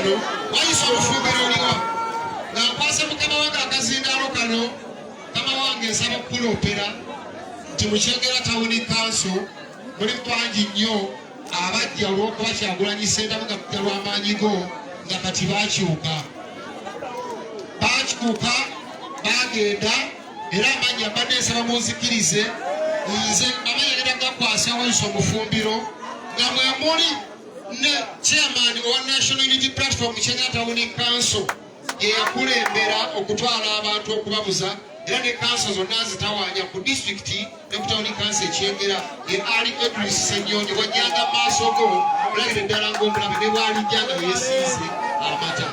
kano wayisa obufumbiro oliwa nga nkwasa mukama wange akazindaalo kano mukama wange nsaba okukulopera nti mu Kyengera Town Council muli bangi nnyo abajja olw'okuba Kyagulanyi Ssentamu nga lw'amaanyi go nga kati bakyuka bagenda era amanya baneesaba munzikirize nze amanya genda gakwasa wayisa omufumbiro nga mwe muli ne chairman wa National Unity Platform Kyengera Town Council eyakulembera okutwala abantu okubabuza era ne council zonna zitawaanya ku district ne ku town council Kyengera Ali Edris Senyonyi wajjanga maaso go olabire ddala ng'omulabe ne bwalijjanga yeesiize amata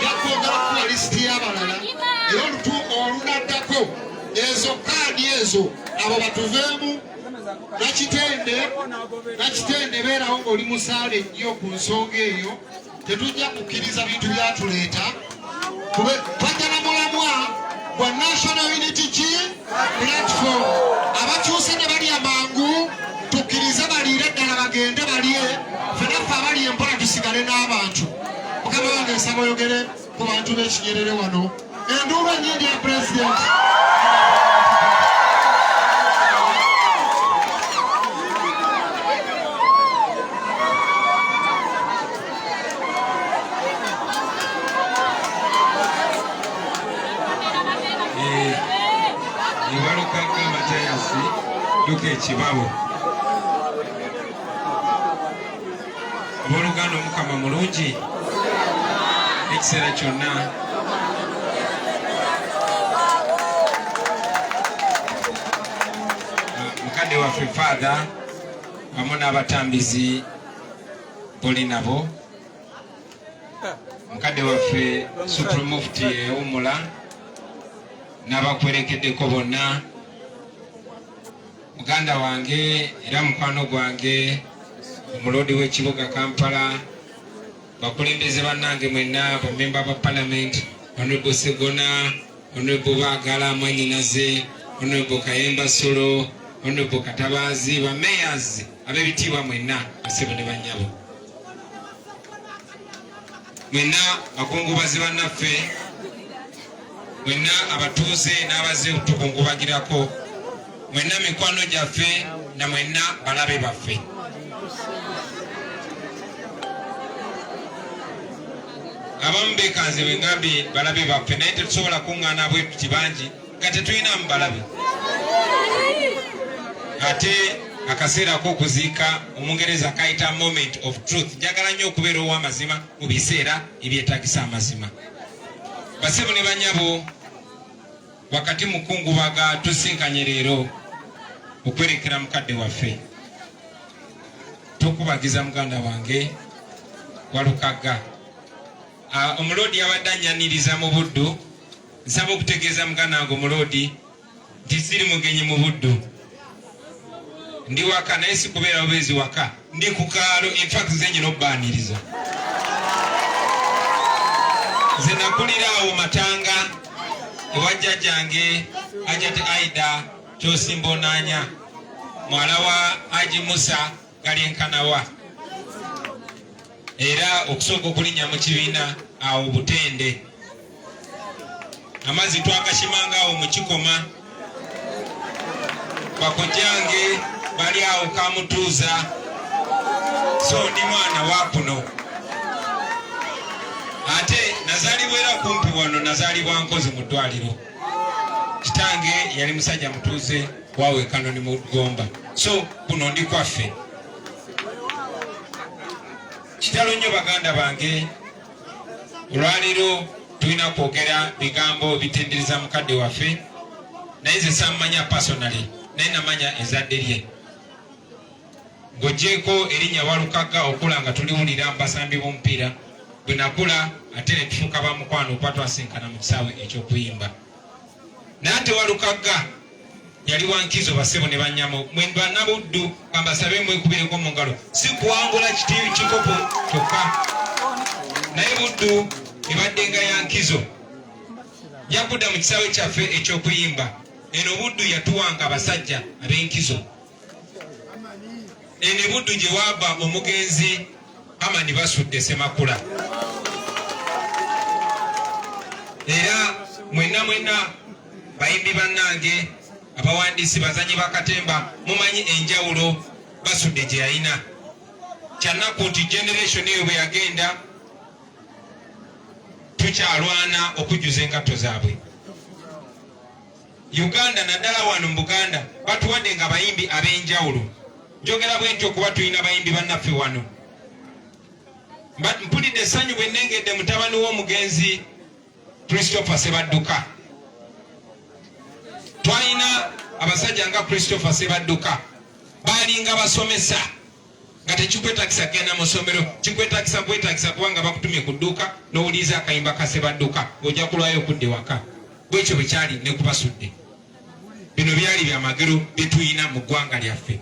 yakwogera kuwa lisiti y'abalala era olunaddako ezo kaadi ezo abo batuveemu nakitende beerawo ng'oli musaale nnyo ku nsonga eyo tetujja kukkiriza bintu byatuleeta twajja na mulamwa gwa National Unity Platform abakyuse ne balya mangu tukkirize baliire ddala bagende balye fenaffe abali empola tusigale n'abantu mukama wange nsaba oyogere ku bantu b'Ekinyerere wano enduulu ennyingi ya pulezidenti Walukaga Mathias duka ekibabu obooluganda omukama mulungi ekiseera kyonna mukadde waffe father wamu n'abatambizi buli nabo mukadde waffe Supreme Mufti ewummula n'abakwerekeddeko bonna muganda wange era mukwano gwange omulodi w'ekibuga Kampala bakulembeze bannange mwenna bamemba ba Parliament Honorable Segona Honorable Baagala Mwanyinaze Honorable Kayemba Solo Honorable Katabazi ba mayors ab'ebitiibwa mwenna basebo ne bannyabo mwenna bakungubazi bannaffe mwenna abatuuze n'abaze tukungubagirako mwenna mikwano gyaffe na mwenna balabe baffe abamu beekanze bwe ngambye balabe baffe naye tetusobola kuŋŋaana bwetu kibangi nga tetulinamu balabe ate akaseera k'okuziika omungereza kayita moment of truth njagala nnyo okubeera ow'amazima mu biseera ebyetagisa amazima basebo ne banyabo wakati mukungubaga tusinkanye leero okwerekera mukadde waffe tukubagiza muganda wange Walukaga omulodi yabadde annyaniriza mu Buddu nsaba okutegeeza muganda wange omulodi nti siri mugenyi mu Buddu ndi waka naye sikubeera bubeezi waka ndi ku kaalo infact nze nyina obbaaniriza nze nakulira awo Matanga ewajja jange Ajati Aida Kyosimbonaanya mwala wa Aji Musa Galyenkanawa era okusooka okulinnya mu kibiina awo Butende amazzi twakashimanga awo mu Kikoma bakojjange bali awo Kamutuuza so ndi mwana wa kuno ate nazaalibwa era kumpi wano nazaalibwa Nkozi mu ddwaliro kitange yali musajja mutuuze wawe Kanoni mu Gomba so kuno ndi kwaffe kitalo nnyo baganda bange olwaleero tulina kwogera bigambo bitendereza mukadde waffe naye nze sammanya personally naye namanya ezadde lye ng'oggyeko erinnya Walukaga okula nga tuliwulira mbasambi b'omupiira bwe nakula ate ne tufuuka bamukwano okuba twasinkana mu kisaawe eky'okuyimba naye ate Walukaga yali wankizo basebo ne bannyamo mwe Bannabuddu kambasabe mwekubireko mu ngalo si kuwangula kikopo kyokka naye Buddu ebaddenga yankizo yakudda mu kisaawe kyaffe eky'okuyimba eno Buddu yatuwanga abasajja ab'enkizo ene Buddu gye waaba omugenzi Amani basudde Semakula era mwenna bayimbi bannange abawandiisi bazanyi bakatemba mumanyi enjawulo basudde gye yalina kyannaku nti generation eyo bwe yagenda tukyalwana okujjuza engatto zaabwe. Uganda naddala wano mu Buganda batuwadde nga bayimbi ab'enjawulo. Njogera bwe ntyo kuba tulina bayimbi bannaffe wano. Mpulidde essanyu bwe nnengedde mutabani w'omugenzi Christopher Sebadduka. Twalina abasajja nga Christopher Sebadduka baalinga basomesa nga tekikwetagisa genda mu ssomero, kikwetagisa kubanga bakutumye ku dduuka n'owuliriza akayimba ka Sebadduka ojja kulwayo okudde waka. Bwekyo bwe kyali ne kubasudde. Bino byali byamagero bye tuyina mu ggwanga lyaffe.